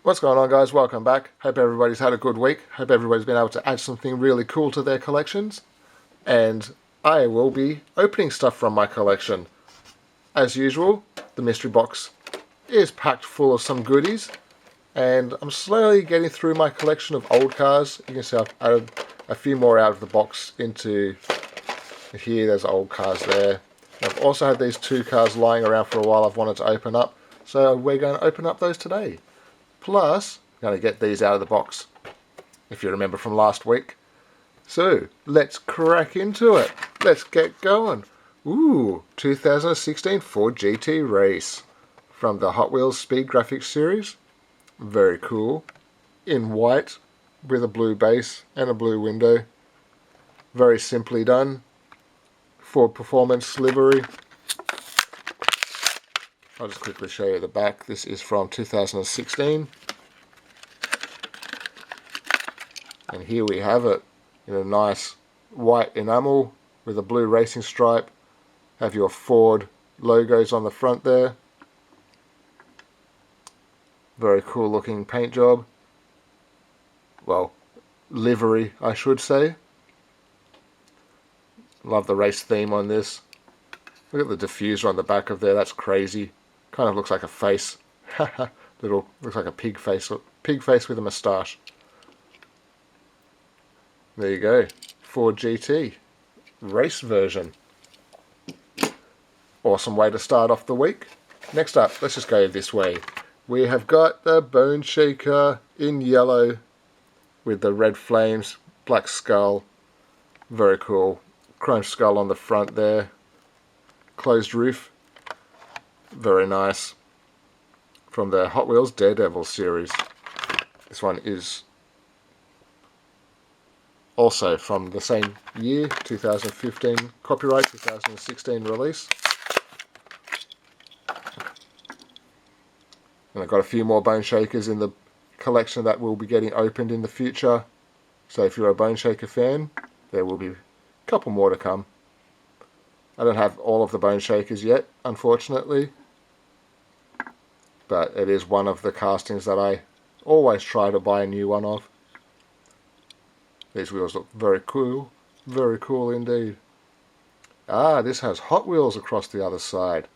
What's going on, guys? Welcome back. Hope everybody's had a good week. Hope everybody's been able to add something really cool to their collections. And I will be opening stuff from my collection. As usual, the mystery box is packed full of some goodies. And I'm slowly getting through my collection of old cars. You can see I've added a few more out of the box into here. There's old cars there. I've also had these two cars lying around for a while I've wanted to open up. So we're going to open up those today. Plus, I'm going to get these out of the box, if you remember from last week. So, let's crack into it. Let's get going. Ooh, 2016 Ford GT Race from the Hot Wheels Speed Graphics series. Very cool. In white, with a blue base and a blue window. Very simply done. Ford Performance livery. I'll just quickly show you the back. This is from 2016. And here we have it in a nice white enamel with a blue racing stripe. Have your Ford logos on the front there. Very cool looking paint job. Well, livery, I should say. Love the race theme on this. Look at the diffuser on the back of there. That's crazy. Kind of looks like a face. Looks like a pig face with a moustache. There you go. Ford GT race version. Awesome way to start off the week. Next up, let's just go this way. We have got the Bone Shaker in yellow with the red flames, black skull. Very cool. Chrome skull on the front there. Closed roof. Very nice. From the Hot Wheels Daredevil series. This one is also from the same year, 2015 copyright, 2016 release. And I've got a few more Bone Shakers in the collection that will be getting opened in the future. So if you're a Bone Shaker fan, there will be a couple more to come. I don't have all of the Bone Shakers yet, unfortunately. But it is one of the castings that I always try to buy a new one of. These wheels look very cool. Very cool indeed. Ah, this has Hot Wheels across the other side.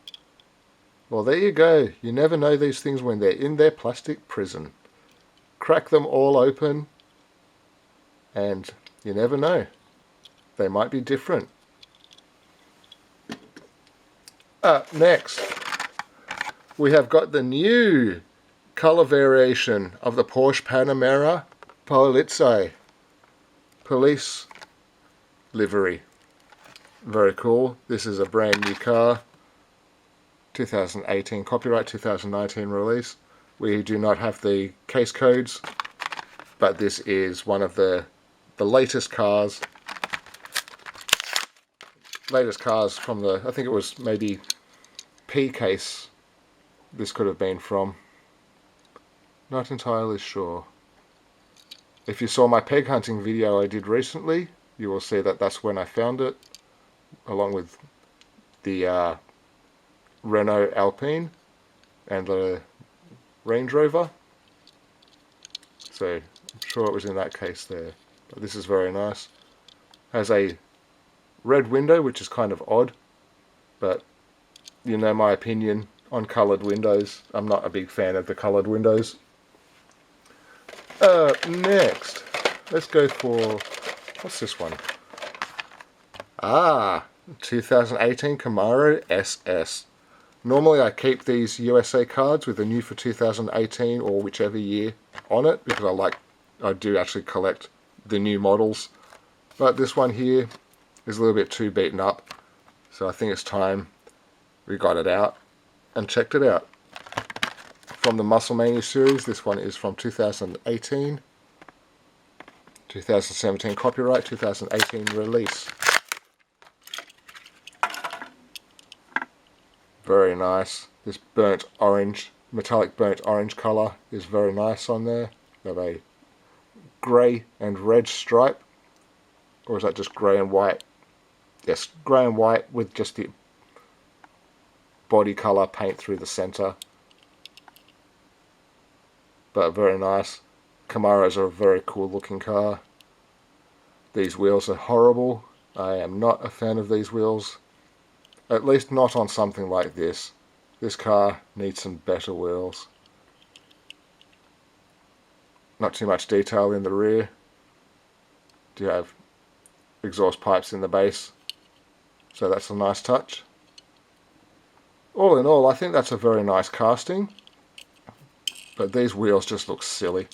Well, there you go. You never know these things when they're in their plastic prison. Crack them all open and you never know. They might be different. Up next, we have got the new colour variation of the Porsche Panamera Polizei police livery. Very cool. This is a brand new car. 2018 copyright, 2019 release. We do not have the case codes, but this is one of the latest cars. Latest cars from the, I think it was maybe P case this could have been from. Not entirely sure. If you saw my peg hunting video I did recently, you will see that that's when I found it, along with the Renault Alpine and the Range Rover. So I'm sure it was in that case there. But this is very nice. Has a red window, which is kind of odd, but you know my opinion on coloured windows. I'm not a big fan of the coloured windows. Next, let's go for, what's this one? Ah, 2018 Camaro SS. Normally I keep these USA cards with the new for 2018 or whichever year on it, because I do actually collect the new models. But this one here is a little bit too beaten up, so I think it's time we got it out and checked it out. From the Muscle Mania series, this one is from 2018, 2017 copyright, 2018 release. Very nice. This burnt orange, metallic burnt orange colour is very nice on there. They have a grey and red stripe, or is that just grey and white? Yes, grey and white with just the body colour paint through the centre. but very nice. Camaros are a very cool looking car. These wheels are horrible. I am not a fan of these wheels. At least not on something like this. This car needs some better wheels. Not too much detail in the rear. Do have exhaust pipes in the base, so that's a nice touch. All in all, I think that's a very nice casting, but these wheels just look silly.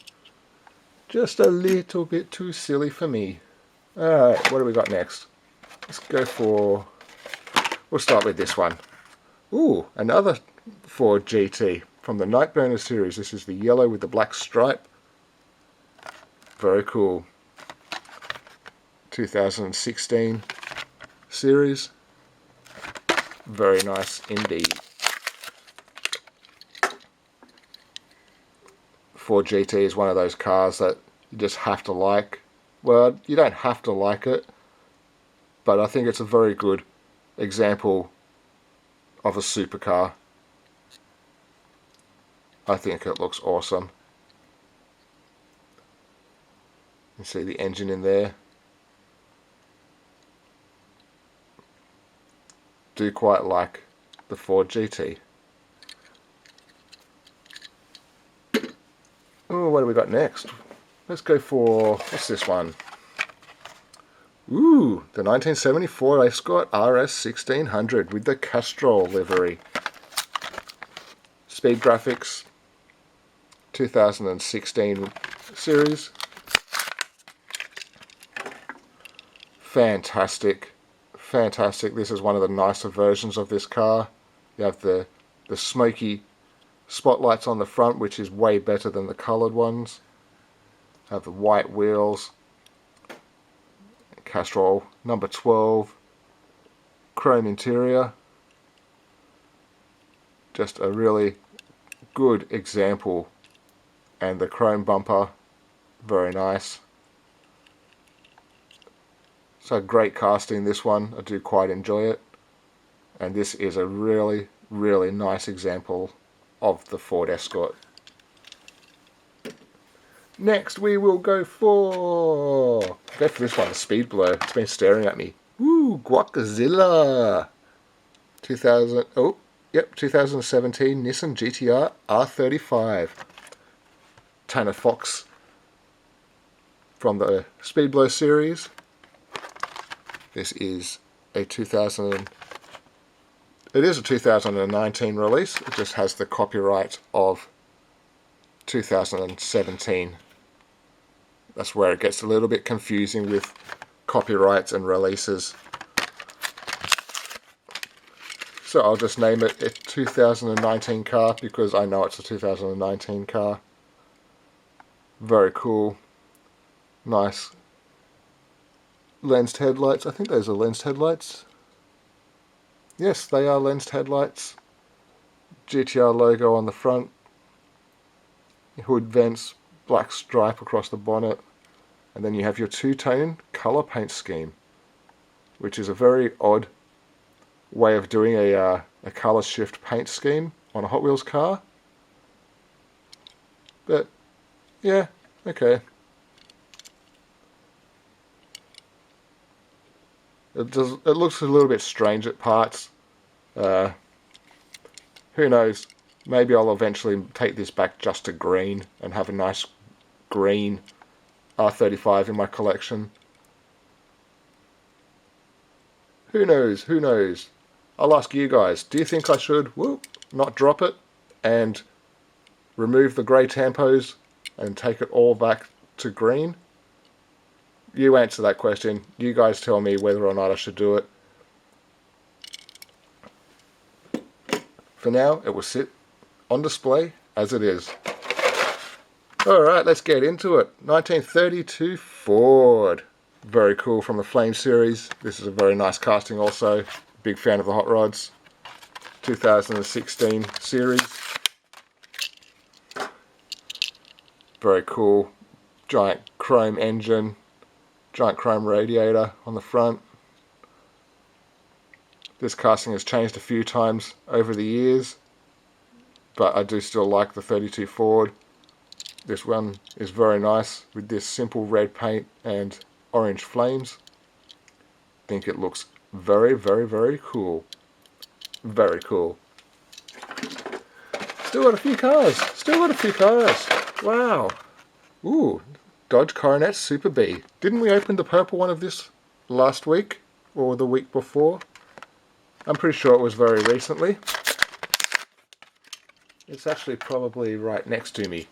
Just a little bit too silly for me. Alright, what do we got next? Let's go for... We'll start with this one. Ooh, another Ford GT from the Nightburner series. This is the yellow with the black stripe. Very cool. 2016 series. Very nice indeed. Ford GT is one of those cars that you just have to like. Well, you don't have to like it, but I think it's a very good example of a supercar. I think it looks awesome. You see the engine in there. Do quite like the Ford GT. Oh, what do we got next? Let's go for, what's this one? Ooh, the 1974 Escort RS 1600 with the Castrol livery. Speed graphics, 2016 series. Fantastic. Fantastic. This is one of the nicer versions of this car. You have the smoky spotlights on the front, which is way better than the coloured ones. Have the white wheels. Castrol number 12. Chrome interior. Just a really good example. And the chrome bumper, very nice. So great casting, this one. I do quite enjoy it. And this is a really, really nice example of the Ford Escort. Next we will go for this one, the Speed Blow. It's been staring at me. Woo, Guaczilla. 2017 Nissan GTR R35. Tanner Fox from the Speed Blow series. This is a 2019 release. It just has the copyright of 2017. That's where it gets a little bit confusing with copyrights and releases. So I'll just name it a 2019 car because I know it's a 2019 car. Very cool. Nice lensed headlights. I think those are lensed headlights. Yes, they are lensed headlights. GTR logo on the front. Hood vents, black stripe across the bonnet. And then you have your two-tone colour paint scheme, which is a very odd way of doing a colour shift paint scheme on a Hot Wheels car. But, yeah, okay. It looks a little bit strange at parts. Who knows? Maybe I'll eventually take this back just to green and have a nice green R35 in my collection. Who knows? Who knows? I'll ask you guys. Do you think I should not drop it and remove the grey tampos and take it all back to green? You answer that question. You guys tell me whether or not I should do it. For now, it will sit on display as it is. Alright, let's get into it. 1932 Ford. Very cool, from the Flame series. This is a very nice casting also. Big fan of the hot rods. 2016 series. Very cool. Giant chrome engine. Giant chrome radiator on the front. This casting has changed a few times over the years, but I do still like the 32 Ford. This one is very nice with this simple red paint and orange flames. I think it looks very, very, very cool. Very cool. Still got a few cars. Still got a few cars. Wow. Ooh, Dodge Coronet Super B. Didn't we open the purple one of this last week or the week before? I'm pretty sure it was very recently. It's actually probably right next to me.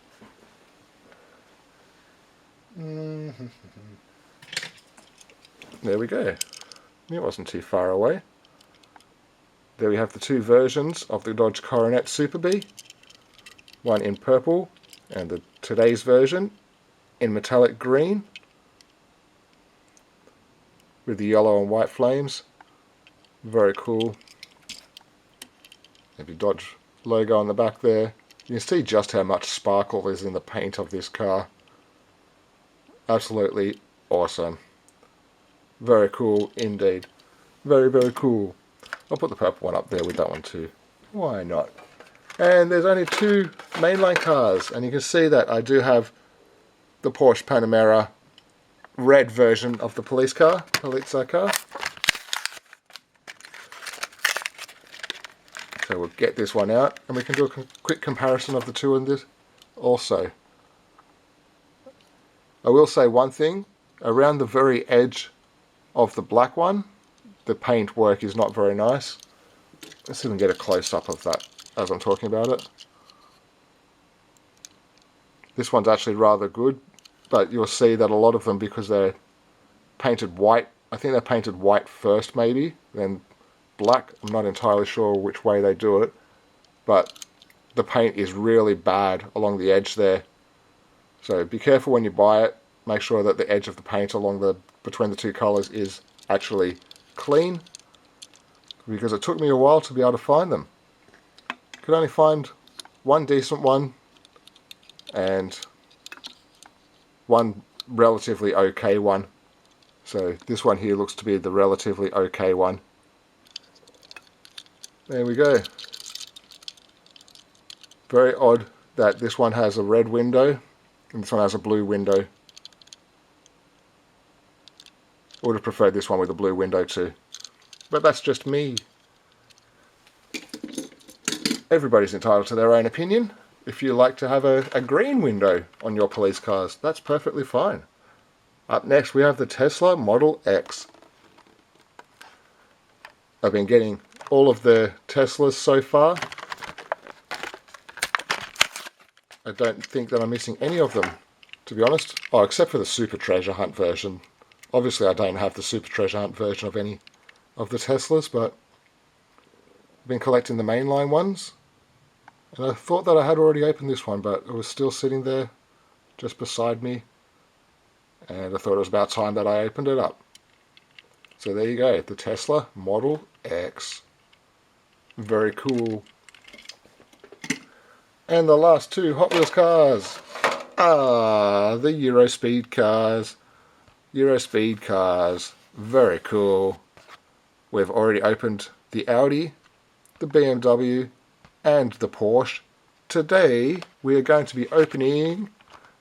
There we go. It wasn't too far away. There we have the two versions of the Dodge Coronet Super B. One in purple and today's version in metallic green with the yellow and white flames. Very cool. Maybe Dodge logo on the back there. You can see just how much sparkle is in the paint of this car. Absolutely awesome. Very cool indeed. Very, very cool. I'll put the purple one up there with that one too. Why not? And there's only two mainline cars, and you can see that I do have the Porsche Panamera red version of the police car, Polizei car. So we'll get this one out, and we can do a quick comparison of the two in this also. I will say one thing, around the very edge of the black one, the paint work is not very nice. Let's see if we can get a close-up of that as I'm talking about it. This one's actually rather good, but you'll see that a lot of them, because they're painted white, I think they're painted white first maybe, then black. I'm not entirely sure which way they do it, but the paint is really bad along the edge there. So be careful when you buy it. Make sure that the edge of the paint between the two colours is actually clean, because it took me a while to be able to find them. Could only find one decent one and one relatively okay one. So this one here looks to be the relatively okay one. There we go. Very odd that this one has a red window and this one has a blue window. I would have preferred this one with a blue window too. But that's just me. Everybody's entitled to their own opinion. If you like to have a green window on your police cars, that's perfectly fine. Up next we have the Tesla Model X. I've been getting all of the Teslas so far. I don't think that I'm missing any of them, to be honest. Oh, except for the Super Treasure Hunt version. Obviously I don't have the Super Treasure Hunt version of any of the Teslas, but I've been collecting the mainline ones. And I thought that I had already opened this one, but it was still sitting there just beside me. And I thought it was about time that I opened it up. So there you go, the Tesla Model X. Very cool. And the last two Hot Wheels cars. The Eurospeed cars. Eurospeed cars. Very cool. We've already opened the Audi, the BMW, and the Porsche. Today we are going to be opening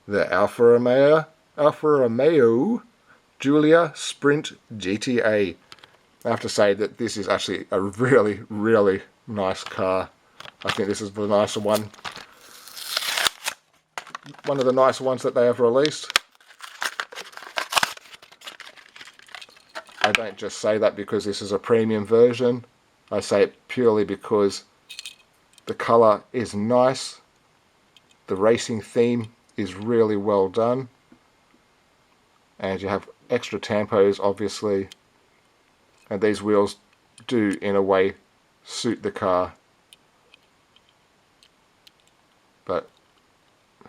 the Alfa Romeo Giulia Sprint GTA. I have to say that this is actually a really, really nice car. I think this is the nicer one. One of the nicer ones that they have released. I don't just say that because this is a premium version. I say it purely because the colour is nice. The racing theme is really well done. And you have extra tampos, obviously. And these wheels do, in a way, suit the car. But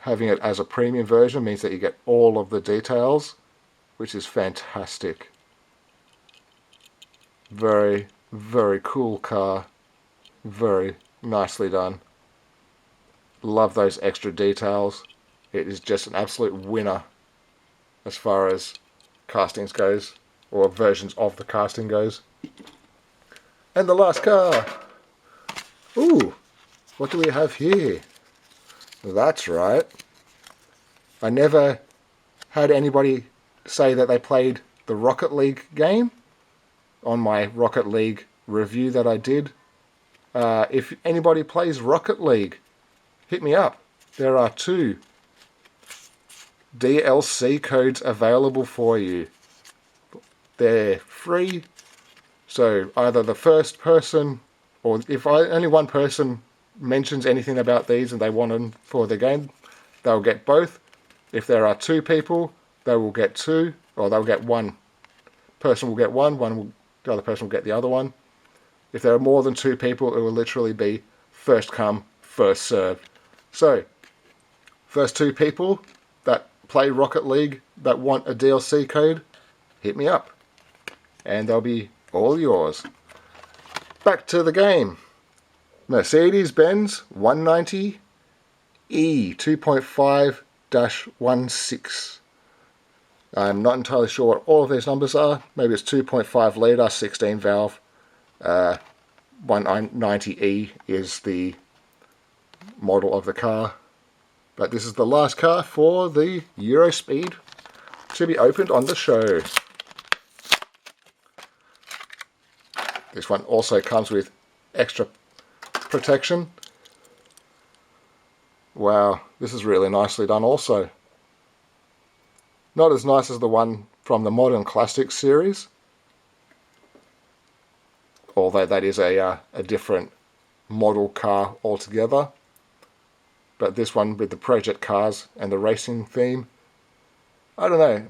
having it as a premium version means that you get all of the details, which is fantastic. Very, very cool car. Very nicely done. Love those extra details. It is just an absolute winner as far as castings goes, or versions of the casting goes. And the last car. Ooh, what do we have here? That's right. I never had anybody say that they played the Rocket League game on my Rocket League review that I did. If anybody plays Rocket League, hit me up. There are 2 DLC codes available for you. They're free, so either the first person, or if only one person mentions anything about these and they want them for the game, they'll get both. If there are 2 people, they will get 2, or they'll get 1. Person will get the other person will get the other one. If there are more than 2 people, it will literally be first come, first served. So, first 2 people that play Rocket League that want a DLC code, hit me up. And they'll be all yours. Back to the game. Mercedes-Benz 190 E 2.5-16. I'm not entirely sure what all of these numbers are. Maybe it's 2.5 litre, 16 valve. 190E is the model of the car. But this is the last car for the Eurospeed to be opened on the show. This one also comes with extra protection. Wow, this is really nicely done also. Not as nice as the one from the Modern Classics series, although that is a different model car altogether. But this one with the project cars and the racing theme, I don't know.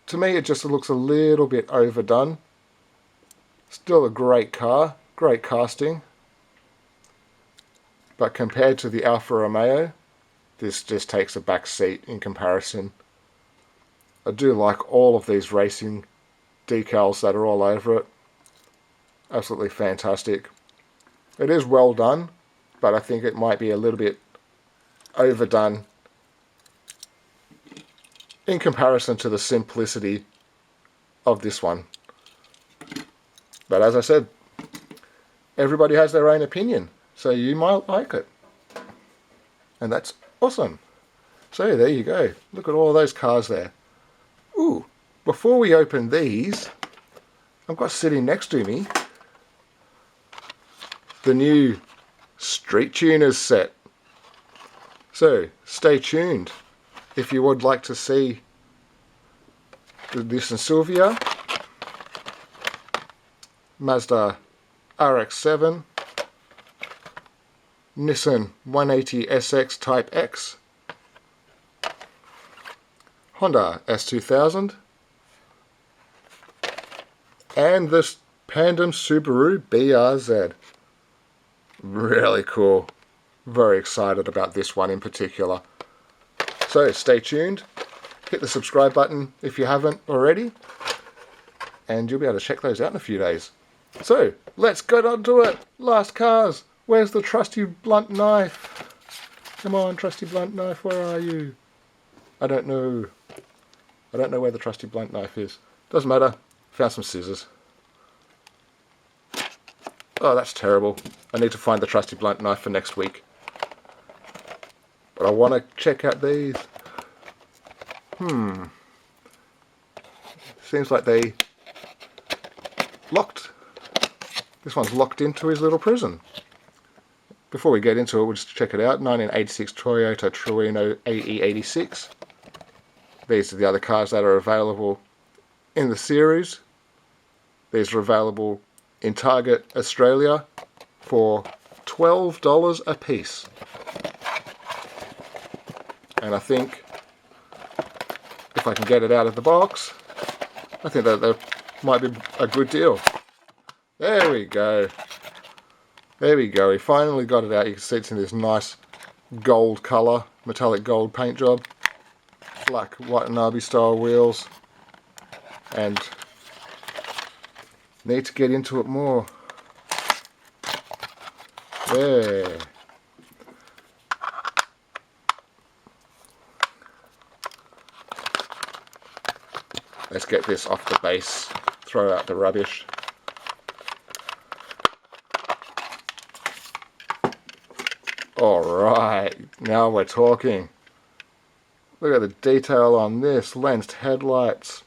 To me it just looks a little bit overdone. Still a great car, great casting. But compared to the Alfa Romeo, this just takes a back seat in comparison. I do like all of these racing decals that are all over it. Absolutely fantastic. It is well done, but I think it might be a little bit overdone in comparison to the simplicity of this one. But as I said, everybody has their own opinion, so you might like it. And that's awesome. So there you go. Look at all those cars there. Ooh, before we open these, I've got sitting next to me the new Street Tuners set. So stay tuned if you would like to see the Nissan Silvia, Mazda RX-7, Nissan 180 SX Type X, Honda S2000, and this Pandem Subaru BRZ. Really cool. Very excited about this one in particular. So stay tuned. Hit the subscribe button if you haven't already, and you'll be able to check those out in a few days. So let's get on to it. Last cars. Where's the trusty blunt knife? Come on, trusty blunt knife, where are you? I don't know. I don't know where the trusty blunt knife is. Doesn't matter. Found some scissors. Oh, that's terrible. I need to find the trusty blunt knife for next week. But I want to check out these. Seems like they locked. This one's locked into his little prison. Before we get into it, we'll just check it out. 1986 Toyota Trueno AE86. These are the other cars that are available in the series. These are available in Target Australia for $12 a piece. And I think if I can get it out of the box, I think that might be a good deal. There we go. There we go. We finally got it out. You can see it's in this nice gold colour, metallic gold paint job. Black Watanabe style wheels. And need to get into it more. There. Let's get this off the base. Throw out the rubbish. Alright, now we're talking. Look at the detail on this. Lensed headlights.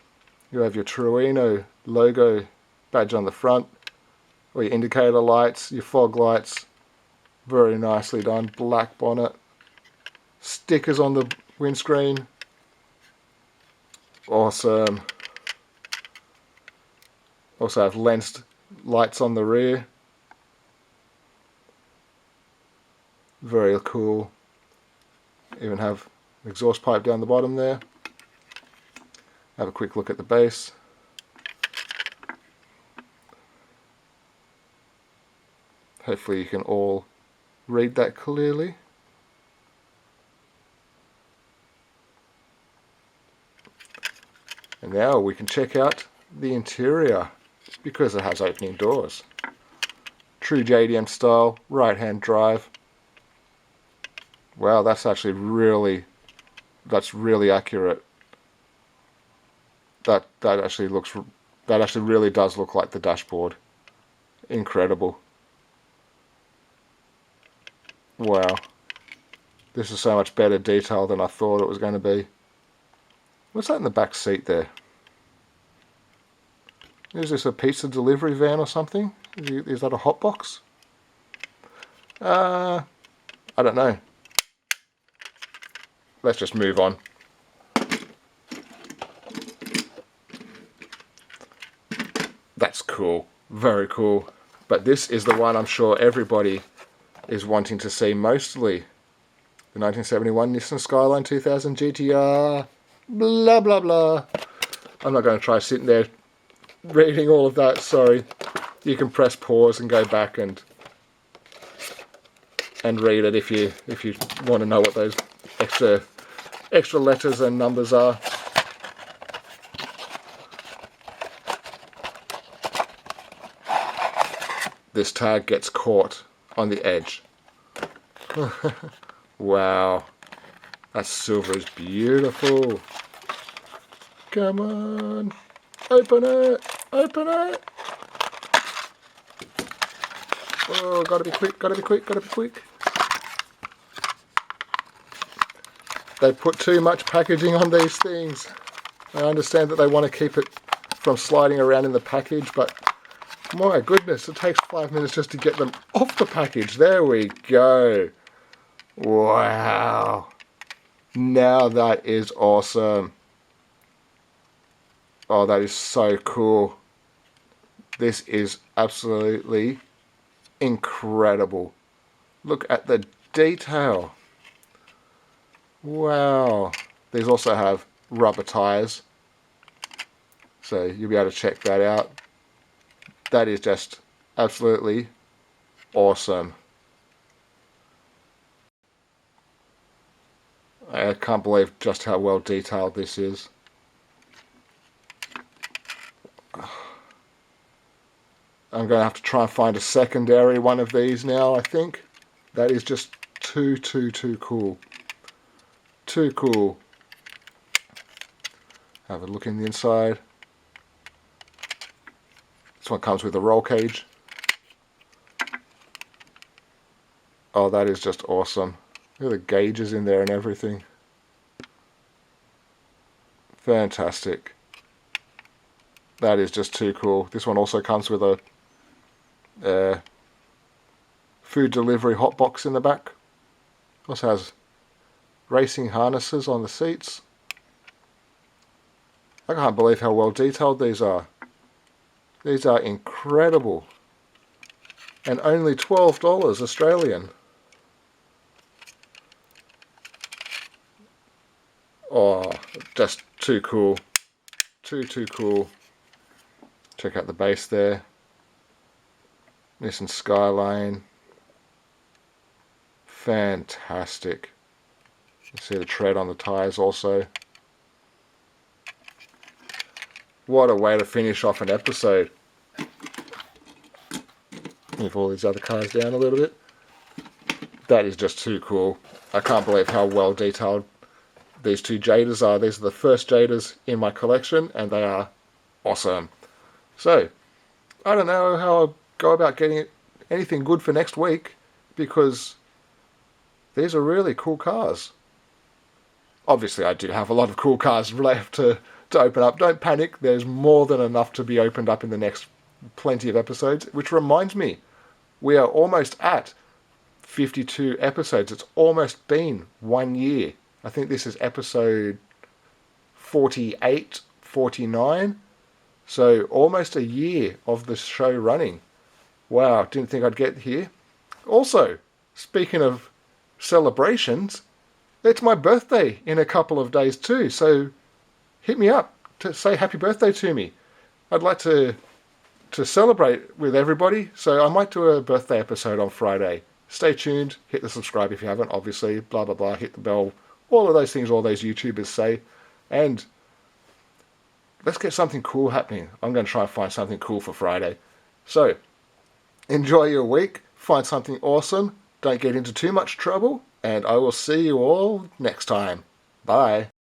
You have your Truino logo badge on the front. Or your indicator lights, your fog lights. Very nicely done. Black bonnet. Stickers on the windscreen. Awesome. Also have lensed lights on the rear. Very cool. Even have an exhaust pipe down the bottom there. Have a quick look at the base. Hopefully you can all read that clearly. And now we can check out the interior because it has opening doors. True JDM style, right hand drive. Wow, that's actually really accurate. That actually really does look like the dashboard. Incredible. Wow. This is so much better detail than I thought it was going to be. What's that in the back seat there? Is this a pizza delivery van or something? Is that a hot box? I don't know. Let's just move on. That's cool. Very cool. But this is the one I'm sure everybody is wanting to see mostly. The 1971 Nissan Skyline 2000 GTR. Blah, blah, blah. I'm not going to try sitting there reading all of that, sorry. You can press pause and go back and read it if you want to know what those extra letters and numbers are. This tag gets caught on the edge. Wow. That silver is beautiful. Come on. Open it. Open it. Oh, gotta be quick, gotta be quick, gotta be quick. They put too much packaging on these things. I understand that they want to keep it from sliding around in the package, but my goodness, it takes 5 minutes just to get them off the package. There we go. Wow. Now that is awesome. Oh, that is so cool. This is absolutely incredible. Look at the detail. Wow. These also have rubber tires, so you'll be able to check that out. That is just absolutely awesome. I can't believe just how well detailed this is. I'm going to have to try and find a secondary one of these now, I think. That is just too cool. Too cool. Have a look in the inside. This one comes with a roll cage. Oh, that is just awesome. Look at the gauges in there and everything. Fantastic. That is just too cool. This one also comes with a food delivery hot box in the back. Also has racing harnesses on the seats. I can't believe how well detailed these are. These are incredible. And only $12 Australian. Oh, just too cool. Too cool. Check out the base there. Nissan Skyline. Fantastic. You see the tread on the tyres also. What a way to finish off an episode. Move all these other cars down a little bit. That is just too cool. I can't believe how well detailed these two Jadas are. These are the first Jadas in my collection and they are awesome. So, I don't know how I'll go about getting anything good for next week because these are really cool cars. Obviously, I do have a lot of cool cards left to open up. Don't panic, there's more than enough to be opened up in the next plenty of episodes, which reminds me, we are almost at 52 episodes. It's almost been 1 year. I think this is episode 48, 49. So almost a year of the show running. Wow, didn't think I'd get here. Also, speaking of celebrations, it's my birthday in a couple of days too. So hit me up to say happy birthday to me. I'd like to celebrate with everybody, so I might do a birthday episode on Friday. Stay tuned, hit the subscribe if you haven't, obviously, blah blah blah, hit the bell, all of those things all those YouTubers say, and let's get something cool happening. I'm going to try and find something cool for Friday. So, enjoy your week, find something awesome, don't get into too much trouble, and I will see you all next time. Bye.